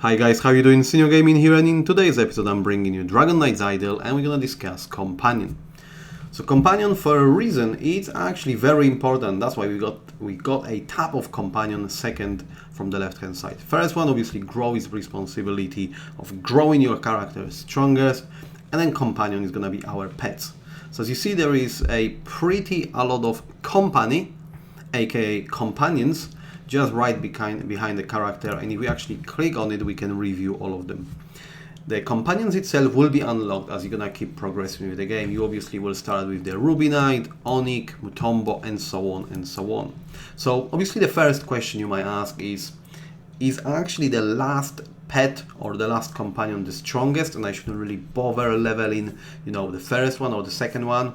Hi guys, how you doing? Senior Gaming here, and in today's episode I'm bringing you Dragon Knight's Idol and we're gonna discuss Companion. So Companion, for a reason, it's actually very important. That's why we got a tab of Companion second from the left hand side. First one, obviously, grow is responsibility of growing your character strongest, and then Companion is gonna be our pets. So as you see, there is a lot of company, aka companions, just right behind the character, and if we actually click on it, we can review all of them. The companions itself will be unlocked as you're gonna keep progressing with the game. You obviously will start with the Ruby Knight, Onyx, Mutombo, and so on and so on. So obviously the first question you might ask is actually the last pet or the last companion the strongest, and I shouldn't really bother leveling, the first one or the second one?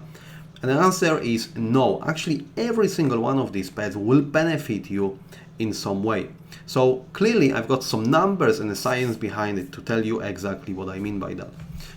And the answer is no. Actually, every single one of these pets will benefit you in some way. So clearly I've got some numbers and the science behind it to tell you exactly what I mean by that.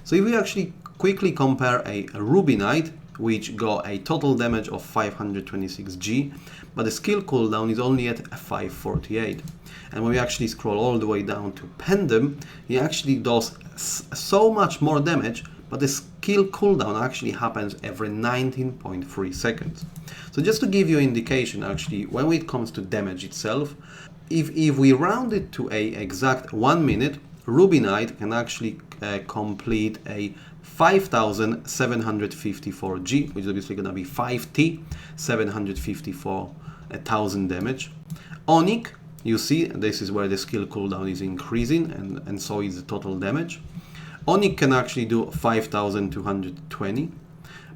So if we actually quickly compare a Ruby Knight, which got a total damage of 526G, but the skill cooldown is only at 548. And when we actually scroll all the way down to Pendem, he actually does so much more damage, but the skill cooldown actually happens every 19.3 seconds. So just to give you an indication, actually, when it comes to damage itself, if we round it to a exact 1 minute, Ruby Knight can actually complete a 5754G, which is obviously going to be 5T, 754,000 damage. Onyx, you see, this is where the skill cooldown is increasing, and so is the total damage. Onyx can actually do 5220.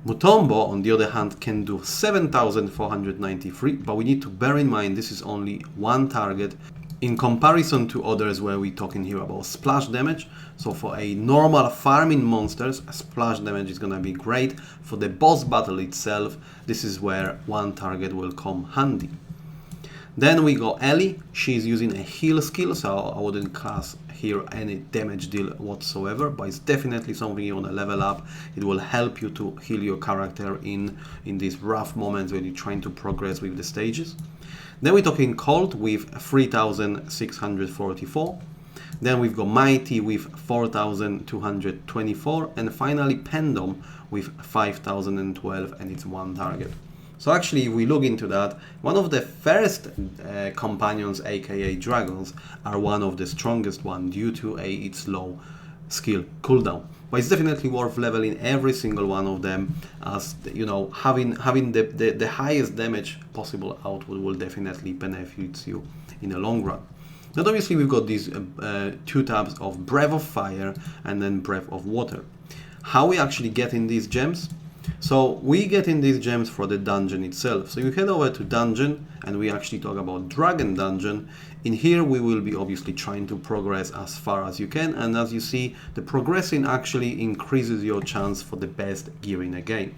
Mutombo, on the other hand, can do 7493, but we need to bear in mind this is only one target in comparison to others where we're talking here about splash damage. So for a normal farming monsters, splash damage is going to be great. For the boss battle itself, this is where one target will come handy. Then we got Ellie. She's using a heal skill, so I wouldn't cast here any damage deal whatsoever, but it's definitely something you want to level up. It will help you to heal your character in these rough moments when you're trying to progress with the stages. Then we're talking Colt with 3644. Then we've got Mighty with 4224, and finally Pendom with 5012, and it's one target. So actually, if we look into that, one of the first companions, aka dragons, are one of the strongest one due to its low skill cooldown. But it's definitely worth leveling every single one of them, as having the highest damage possible output will definitely benefit you in the long run. Now obviously we've got these two tabs of Breath of Fire and then Breath of Water. How we actually get in these gems? So we get in these gems for the dungeon itself. So you head over to dungeon and we actually talk about Dragon Dungeon. In here we will be obviously trying to progress as far as you can, and as you see, the progressing actually increases your chance for the best gear in a game.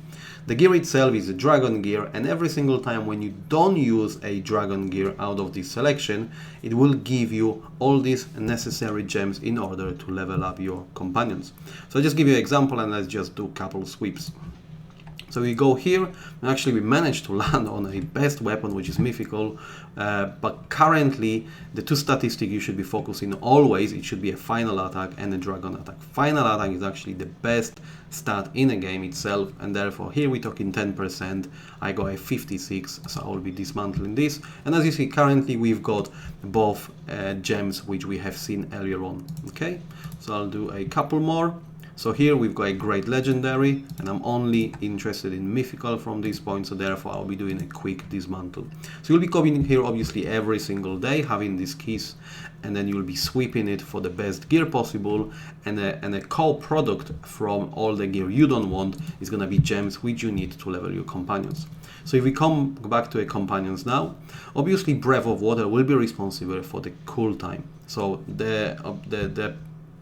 The gear itself is a dragon gear, and every single time when you don't use a dragon gear out of this selection, it will give you all these necessary gems in order to level up your companions. So I'll just give you an example and let's just do a couple sweeps. So we go here, and actually we managed to land on a best weapon, which is mythical, but currently the two statistics you should be focusing always, it should be a final attack and a dragon attack. Final attack is actually the best stat in a game itself, and therefore here we're talking 10%, I got a 56, so I will be dismantling this. And as you see, currently we've got both gems which we have seen earlier on. Okay, so I'll do a couple more. So here we've got a great legendary, and I'm only interested in mythical from this point, so therefore I'll be doing a quick dismantle. So you'll be coming here obviously every single day, having these keys, and then you'll be sweeping it for the best gear possible, and a co-product from all the gear you don't want is going to be gems which you need to level your companions. So if we come back to a companions now, obviously Breath of Water will be responsible for the cool time. So the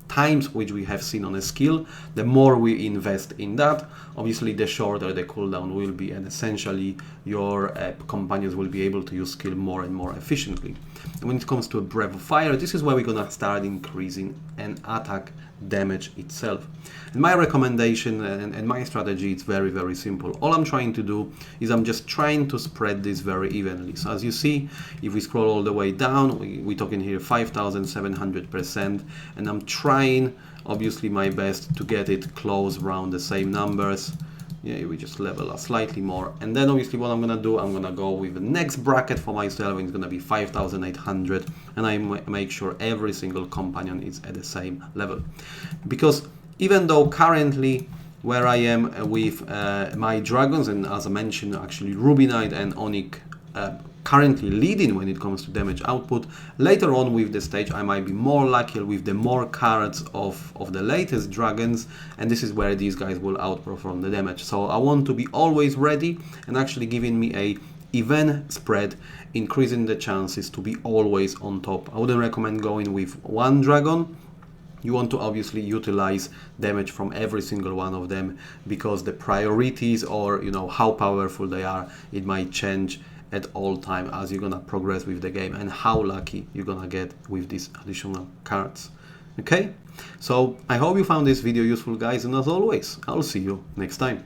times which we have seen on a skill, the more we invest in that, obviously the shorter the cooldown will be, and essentially your companions will be able to use skill more and more efficiently. And when it comes to a Breath of Fire, this is where we're gonna start increasing an attack damage itself. And my recommendation and my strategy is very, very simple. All I'm trying to do is I'm just trying to spread this very evenly. So as you see, if we scroll all the way down, we're talking here 5,700%, and I'm trying obviously my best to get it close around the same numbers. Yeah, we just level up slightly more, and then obviously what I'm gonna do, I'm gonna go with the next bracket for myself, and it's gonna be 5,800, and I make sure every single companion is at the same level. Because even though currently where I am with my dragons, and as I mentioned, actually Ruby Knight and Onyx currently leading when it comes to damage output, later on with the stage I might be more lucky with the more cards of the latest dragons, and this is where these guys will outperform the damage. So I want to be always ready and actually giving me a even spread, increasing the chances to be always on top. I wouldn't recommend going with one dragon. You want to obviously utilize damage from every single one of them, because the priorities, or how powerful they are, it might change at all time as you're gonna progress with the game, and how lucky you're gonna get with these additional cards. Okay, so I hope you found this video useful, guys, and as always, I'll see you next time.